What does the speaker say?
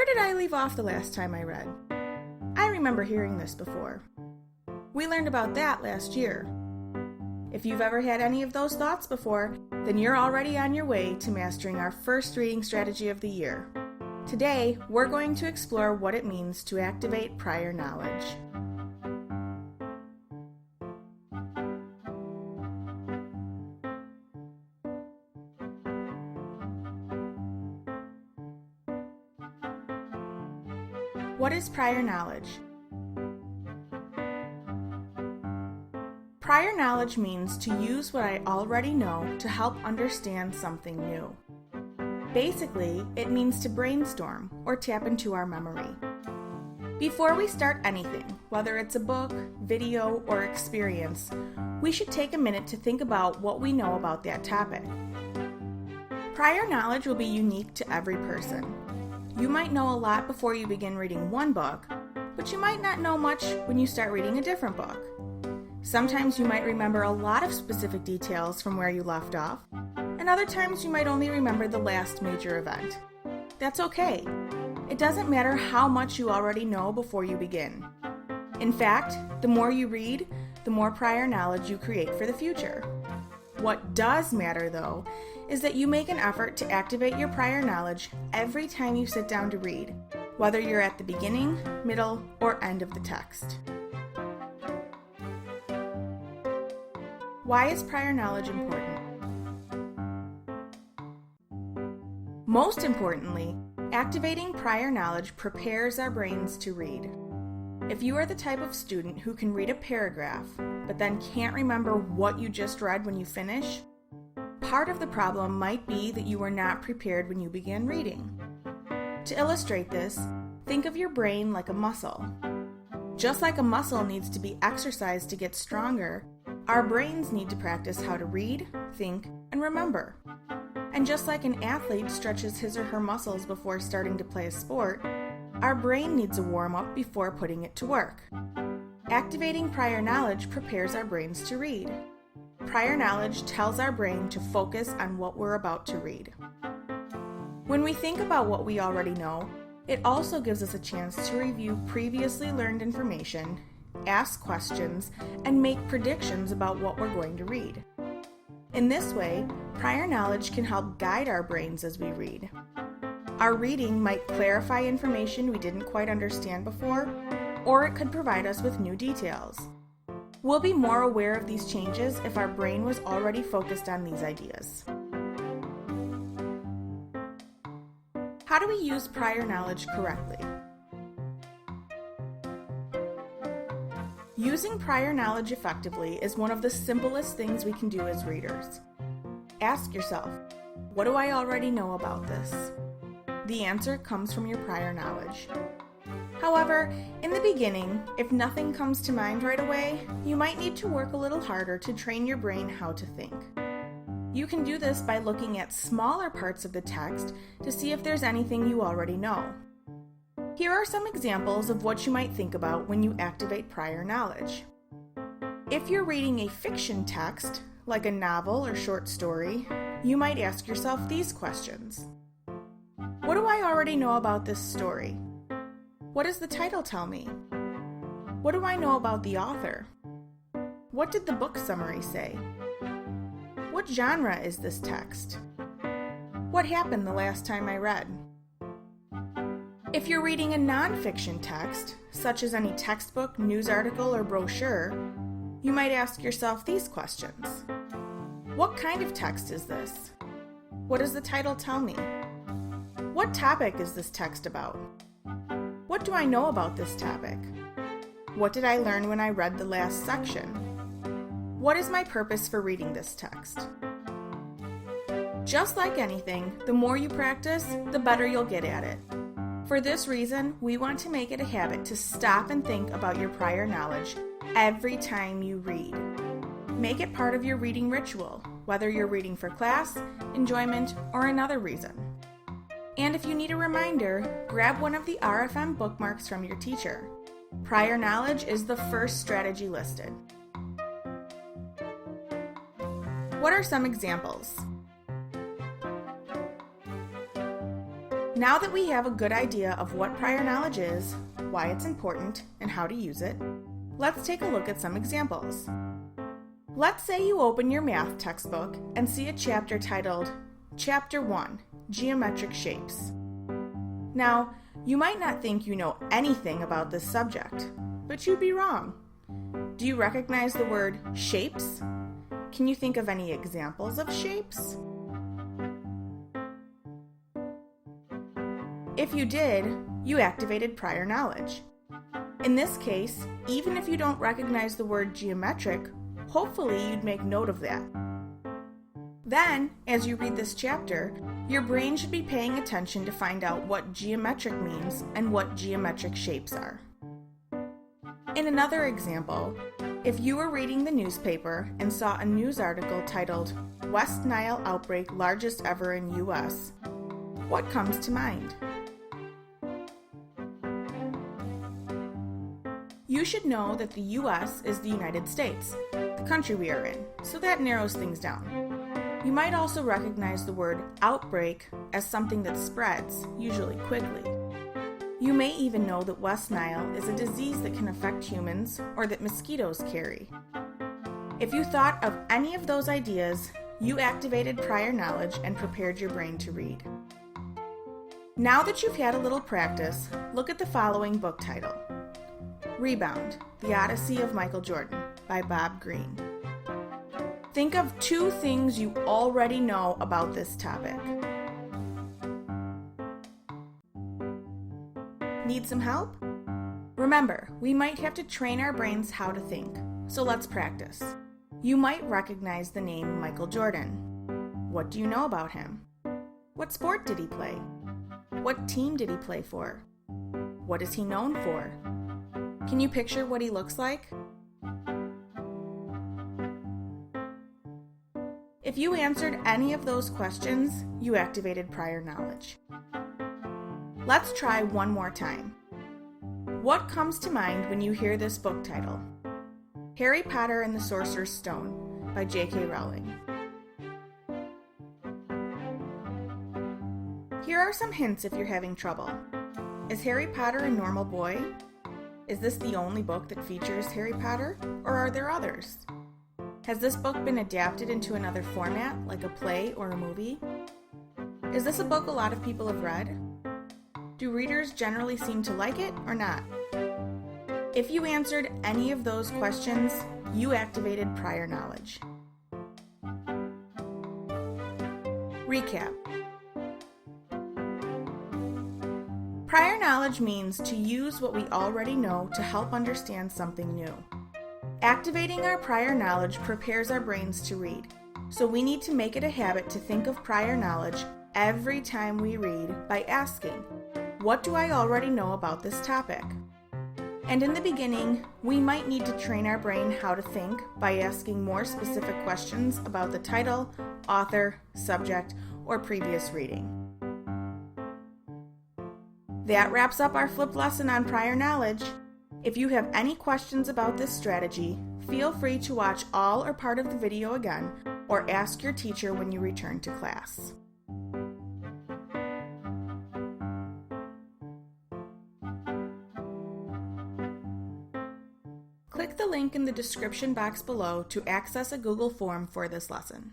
did I leave off the last time I read? I remember hearing this before. We learned about that last year. If you've ever had any of those thoughts before, then you're already on your way to mastering our first reading strategy of the year. Today, we're going to explore what it means to activate prior knowledge. What is prior knowledge? Prior knowledge means to use what I already know to help understand something new. Basically, it means to brainstorm or tap into our memory. Before we start anything, whether it's a book, video, or experience, we should take a minute to think about what we know about that topic. Prior knowledge will be unique to every person. You might know a lot before you begin reading one book, but you might not know much when you start reading a different book. Sometimes you might remember a lot of specific details from where you left off, and other times you might only remember the last major event. That's okay. It doesn't matter how much you already know before you begin. In fact, the more you read, the more prior knowledge you create for the future. What does matter, though, is that you make an effort to activate your prior knowledge every time you sit down to read, whether you're at the beginning, middle, or end of the text. Why is prior knowledge important? Most importantly, activating prior knowledge prepares our brains to read. If you are the type of student who can read a paragraph, but then can't remember what you just read when you finish, part of the problem might be that you were not prepared when you began reading. To illustrate this, think of your brain like a muscle. Just like a muscle needs to be exercised to get stronger, our brains need to practice how to read, think, and remember. And just like an athlete stretches his or her muscles before starting to play a sport, our brain needs a warm-up before putting it to work. Activating prior knowledge prepares our brains to read. Prior knowledge tells our brain to focus on what we're about to read. When we think about what we already know, it also gives us a chance to review previously learned information, ask questions, and make predictions about what we're going to read. In this way, prior knowledge can help guide our brains as we read. Our reading might clarify information we didn't quite understand before, or it could provide us with new details. We'll be more aware of these changes if our brain was already focused on these ideas. How do we use prior knowledge correctly? Using prior knowledge effectively is one of the simplest things we can do as readers. Ask yourself, what do I already know about this? The answer comes from your prior knowledge. However, in the beginning, if nothing comes to mind right away, you might need to work a little harder to train your brain how to think. You can do this by looking at smaller parts of the text to see if there's anything you already know. Here are some examples of what you might think about when you activate prior knowledge. If you're reading a fiction text, like a novel or short story, you might ask yourself these questions. What do I already know about this story? What does the title tell me? What do I know about the author? What did the book summary say? What genre is this text? What happened the last time I read? If you're reading a nonfiction text, such as any textbook, news article, or brochure, you might ask yourself these questions. What kind of text is this? What does the title tell me? What topic is this text about? What do I know about this topic? What did I learn when I read the last section? What is my purpose for reading this text? Just like anything, the more you practice, the better you'll get at it. For this reason, we want to make it a habit to stop and think about your prior knowledge every time you read. Make it part of your reading ritual, whether you're reading for class, enjoyment, or another reason. And if you need a reminder, grab one of the RFM bookmarks from your teacher. Prior knowledge is the first strategy listed. What are some examples? Now that we have a good idea of what prior knowledge is, why it's important, and how to use it, let's take a look at some examples. Let's say you open your math textbook and see a chapter titled Chapter 1, Geometric Shapes. Now, you might not think you know anything about this subject, but you'd be wrong. Do you recognize the word shapes? Can you think of any examples of shapes? If you did, you activated prior knowledge. In this case, even if you don't recognize the word geometric, hopefully you'd make note of that. Then, as you read this chapter, your brain should be paying attention to find out what geometric means and what geometric shapes are. In another example, if you were reading the newspaper and saw a news article titled West Nile Outbreak Largest Ever in U.S., what comes to mind? You should know that the U.S. is the United States, the country we are in, so that narrows things down. You might also recognize the word outbreak as something that spreads, usually quickly. You may even know that West Nile is a disease that can affect humans or that mosquitoes carry. If you thought of any of those ideas, you activated prior knowledge and prepared your brain to read. Now that you've had a little practice, look at the following book title. Rebound, The Odyssey of Michael Jordan by Bob Greene. Think of 2 things you already know about this topic. Need some help? Remember, we might have to train our brains how to think, so let's practice. You might recognize the name Michael Jordan. What do you know about him? What sport did he play? What team did he play for? What is he known for? Can you picture what he looks like? If you answered any of those questions, you activated prior knowledge. Let's try one more time. What comes to mind when you hear this book title? Harry Potter and the Sorcerer's Stone by J.K. Rowling. Here are some hints if you're having trouble. Is Harry Potter a normal boy? Is this the only book that features Harry Potter, or are there others? Has this book been adapted into another format, like a play or a movie? Is this a book a lot of people have read? Do readers generally seem to like it or not? If you answered any of those questions, you activated prior knowledge. Recap. Prior knowledge means to use what we already know to help understand something new. Activating our prior knowledge prepares our brains to read, so we need to make it a habit to think of prior knowledge every time we read by asking, what do I already know about this topic? And in the beginning, we might need to train our brain how to think by asking more specific questions about the title, author, subject, or previous reading. That wraps up our flipped lesson on prior knowledge. If you have any questions about this strategy, feel free to watch all or part of the video again or ask your teacher when you return to class. Click the link in the description box below to access a Google form for this lesson.